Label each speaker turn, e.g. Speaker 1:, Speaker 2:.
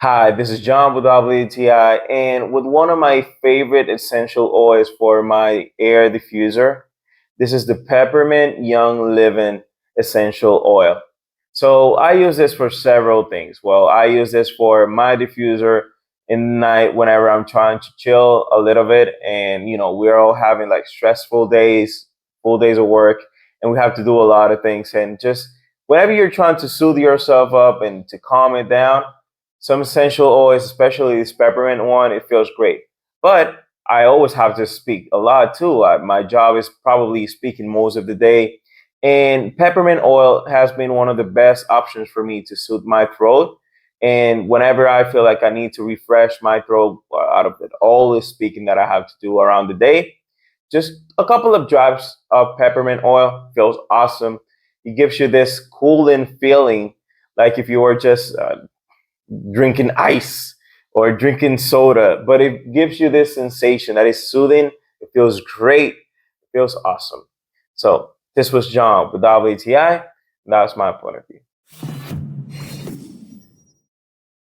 Speaker 1: Hi, this is John with WTI, and with one of my favorite essential oils for my air diffuser. This is the Peppermint Young Living Essential Oil. So I use this for several things. Well, I use this for my diffuser in the night whenever I'm trying to chill a little bit, and we're all having like stressful days, full days of work, and we have to do a lot of things. And just whenever you're trying to soothe yourself up and to calm it down, some essential oils, especially this peppermint one, it feels great. But I always have to speak a lot too. My job is probably speaking most of the day. And peppermint oil has been one of the best options for me to soothe my throat. And whenever I feel like I need to refresh my throat out of it, all the speaking that I have to do around the day, just a couple of drops of peppermint oil feels awesome. It gives you this cooling feeling, like if you were just drinking ice or drinking soda, but it gives you this sensation that is soothing. It feels great. It feels awesome. So this was John with WTI. That's my point of view.